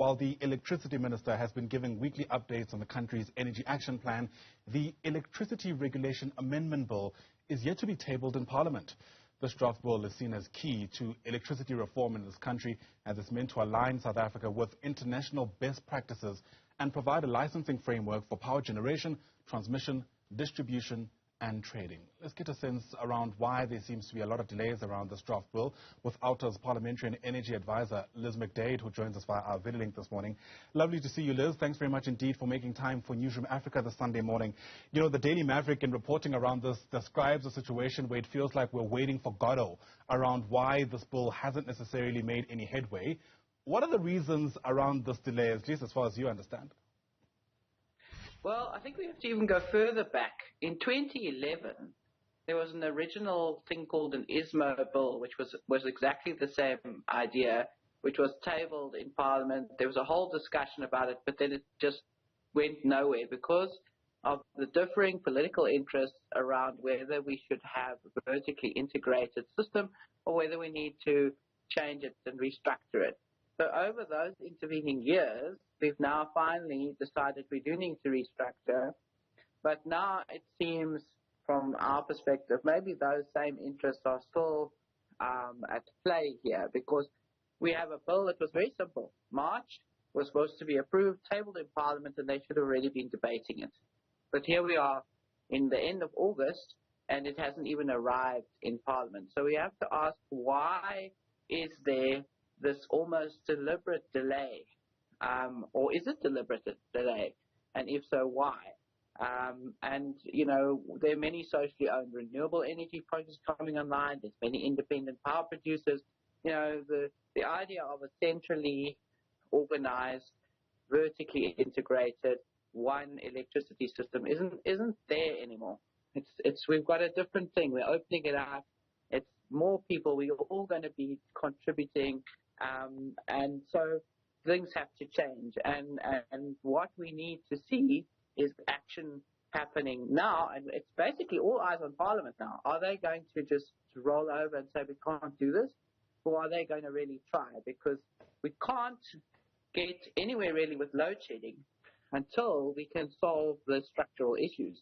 while the electricity minister has been giving weekly updates on the country's energy action plan, the Electricity Regulation Amendment Bill is yet to be tabled in Parliament. This draft bill is seen as key to electricity reform in this country, as it's meant to align South Africa with international best practices and provide a licensing framework for power generation, transmission, distribution and trading. Let's get a sense around why there seems to be a lot of delays around this draft bill with OUTA's parliamentary and energy advisor, Liz McDaid, who joins us via our video link this morning. Lovely to see you, Liz. Thanks very much indeed for making time for Newzroom Afrika this Sunday morning. You know, the Daily Maverick, in reporting around this, describes a situation where it feels like we're waiting for Godot around why this bill hasn't necessarily made any headway. What are the reasons around this delay, at least as far as you understand? Well, I think we have to even go further back. In 2011, there was an original thing called an ISMO bill, which was exactly the same idea, which was tabled in Parliament. There was a whole discussion about it, but then it just went nowhere because of the differing political interests around whether we should have a vertically integrated system or whether we need to change it and restructure it. So over those intervening years, we've now finally decided we do need to restructure. But now it seems, from our perspective, maybe those same interests are still at play here, because we have a bill that was very simple. March was supposed to be approved, tabled in Parliament, and they should have already been debating it. But here we are in the end of August, and it hasn't even arrived in Parliament. So we have to ask, why is there this almost deliberate delay? Or is it deliberate delay? And if so, why? And, you know, there are many socially owned renewable energy projects coming online. There's many independent power producers. You know, the idea of a centrally organized, vertically integrated, one electricity system isn't there anymore. We've got a different thing. We're opening it up. It's more people. We're all going to be contributing. And so things have to change. And what we need to see is action happening now. And it's basically all eyes on Parliament now. Are they going to just roll over and say we can't do this? Or are they going to really try? Because we can't get anywhere really with load shedding until we can solve the structural issues.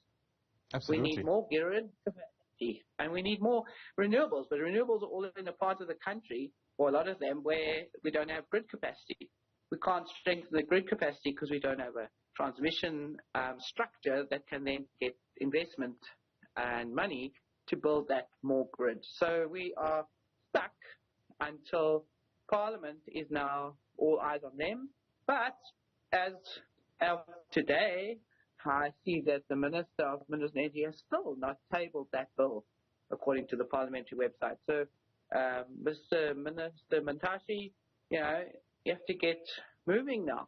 Absolutely. We need more grid capacity and we need more renewables. But renewables are all in a part of the country, or a lot of them, where we don't have grid capacity. We can't strengthen the grid capacity because we don't have a transmission structure that can then get investment and money to build that more grid. So we are stuck until Parliament is now all eyes on them. But as of today, I see that the Minister of Minerals and Energy has still not tabled that bill according to the parliamentary website. So, Mr. Minister Mantashe, you know, you have to get moving now.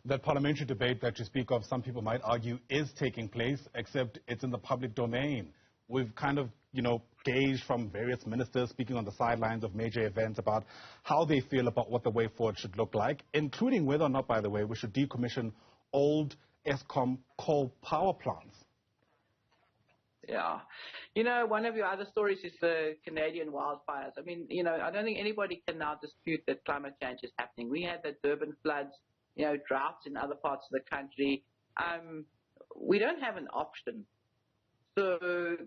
That parliamentary debate that you speak of, some people might argue, is taking place, except it's in the public domain. We've kind of, you know, gauged from various ministers speaking on the sidelines of major events about how they feel about what the way forward should look like, including whether or not, by the way, we should decommission old Eskom coal power plants. Yeah. You know, one of your other stories is the Canadian wildfires. I mean, you know, I don't think anybody can now dispute that climate change is happening. We had the Durban floods, you know, droughts in other parts of the country. We don't have an option. So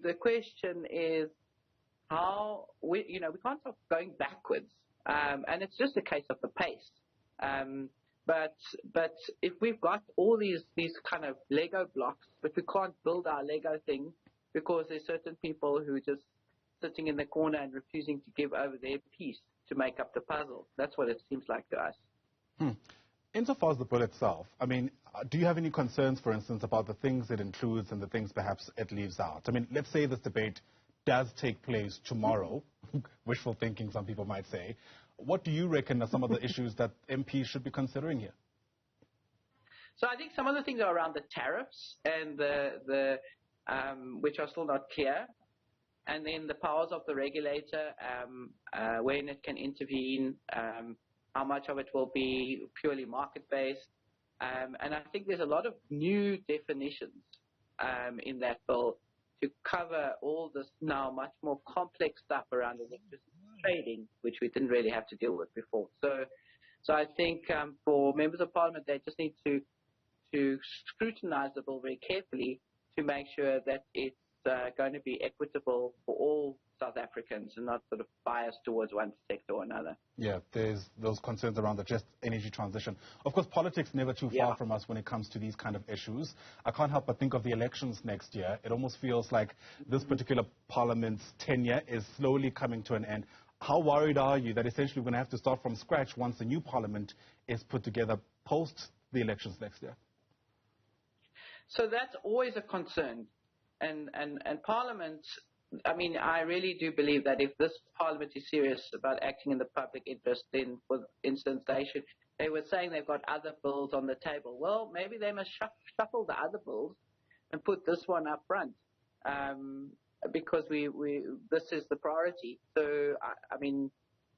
the question is how we can't stop going backwards. And it's just a case of the pace. But if we've got all these kind of Lego blocks, but we can't build our Lego thing because there's certain people who are just sitting in the corner and refusing to give over their piece to make up the puzzle. That's what it seems like to us. Insofar as the bill itself, I mean, do you have any concerns, for instance, about the things it includes and the things perhaps it leaves out? I mean, let's say this debate does take place tomorrow, wishful thinking some people might say. What do you reckon are some of the issues that MPs should be considering here? So I think some of the things are around the tariffs and the which are still not clear, and then the powers of the regulator, when it can intervene, how much of it will be purely market-based. And I think there's a lot of new definitions in that bill to cover all this now much more complex stuff around electricity trading, which we didn't really have to deal with before. So So I think for members of parliament, they just need to scrutinise the bill very carefully to make sure that it's going to be equitable for all South Africans and not sort of biased towards one sector or another. Yeah, there's those concerns around the just energy transition. Of course, politics never too far from us when it comes to these kind of issues. I can't help but think of the elections next year. It almost feels like this particular parliament's tenure is slowly coming to an end. How worried are you that essentially we're going to have to start from scratch once the new parliament is put together post the elections next year? So that's always a concern. And Parliament, I mean, I really do believe that if this Parliament is serious about acting in the public interest, then, for instance, they were saying they've got other bills on the table. Well, maybe they must shuffle the other bills and put this one up front, because this is the priority. So, I mean,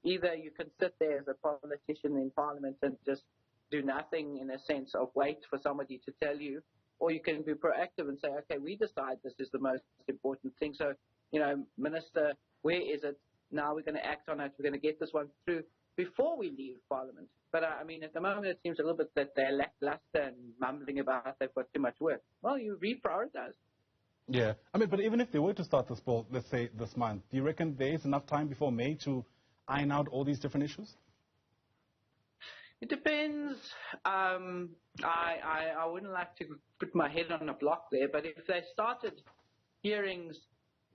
either you can sit there as a politician in Parliament and just do nothing in a sense of wait for somebody to tell you, or you can be proactive and say, okay, we decide this is the most important thing. So, you know, Minister, where is it? Now we're going to act on it. We're going to get this one through before we leave Parliament. But, I mean, at the moment it seems a little bit that they're lackluster and mumbling about they've got too much work. Well, you reprioritize. Yeah. I mean, but even if they were to start this bill, let's say this month, do you reckon there is enough time before May to iron out all these different issues? It depends. I wouldn't like to put my head on a block there, but if they started hearings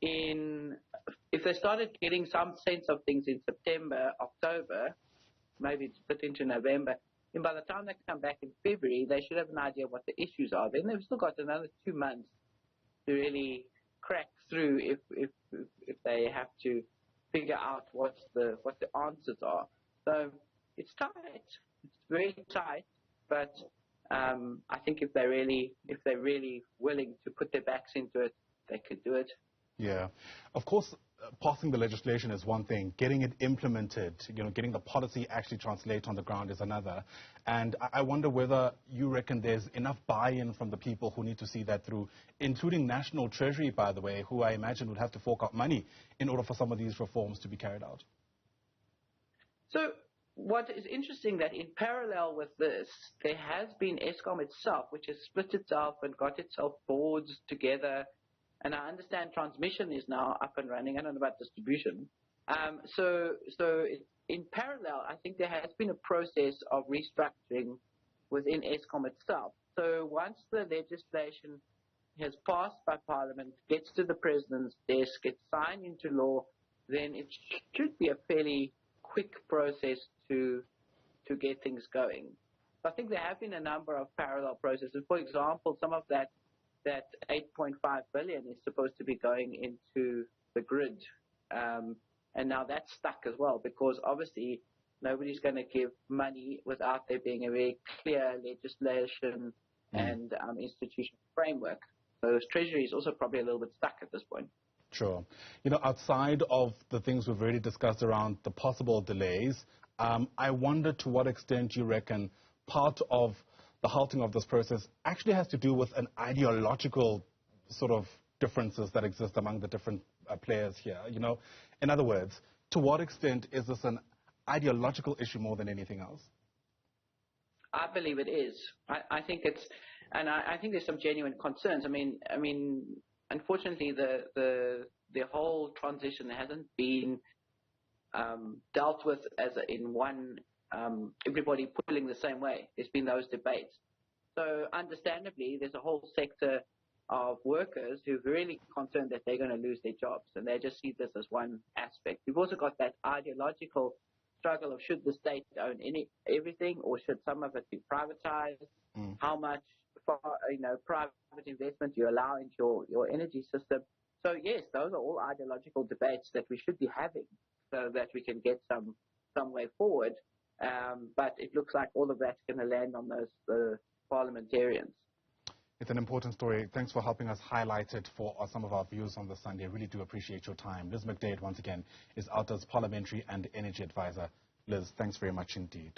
if they started getting some sense of things in September, October, maybe it's a bit into November, and by the time they come back in February, they should have an idea of what the issues are. Then they've still got another 2 months to really crack through if they have to figure out what the answers are. So it's tight. It's very tight, but I think if they're really willing to put their backs into it, they could do it. Yeah. Of course, passing the legislation is one thing. Getting it implemented, getting the policy actually translate on the ground is another. And I wonder whether you reckon there's enough buy-in from the people who need to see that through, including National Treasury, by the way, who I imagine would have to fork out money in order for some of these reforms to be carried out. So what is interesting that in parallel with this, there has been Eskom itself, which has split itself and got itself boards together. And I understand transmission is now up and running. I don't know about distribution. So in parallel, I think there has been a process of restructuring within Eskom itself. So once the legislation has passed by Parliament, gets to the President's desk, gets signed into law, then it should be a fairly quick process to get things going. So I think there have been a number of parallel processes. For example, some of that 8.5 billion is supposed to be going into the grid. And now that's stuck as well, because obviously nobody's going to give money without there being a very clear legislation and institutional framework. So the Treasury is also probably a little bit stuck at this point. Sure. Outside of the things we've already discussed around the possible delays, I wonder to what extent you reckon part of the halting of this process actually has to do with an ideological sort of differences that exist among the different players here. In other words, to what extent is this an ideological issue more than anything else? I believe it is. I think it's, and I think there's some genuine concerns. I mean, unfortunately, the whole transition hasn't been dealt with as in one. Everybody pulling the same way. There's been those debates. So understandably, there's a whole sector of workers who are really concerned that they're going to lose their jobs, and they just see this as one aspect. We've also got that ideological struggle of should the state own everything, or should some of it be privatized? How much private investment you allow into your energy system? So yes, those are all ideological debates that we should be having so that we can get some way forward. But it looks like all of that's going to land on those parliamentarians. It's an important story. Thanks for helping us highlight it for some of our viewers on this Sunday. I really do appreciate your time. Liz McDaid, once again, is OUTA's Parliamentary and Energy Advisor. Liz, thanks very much indeed.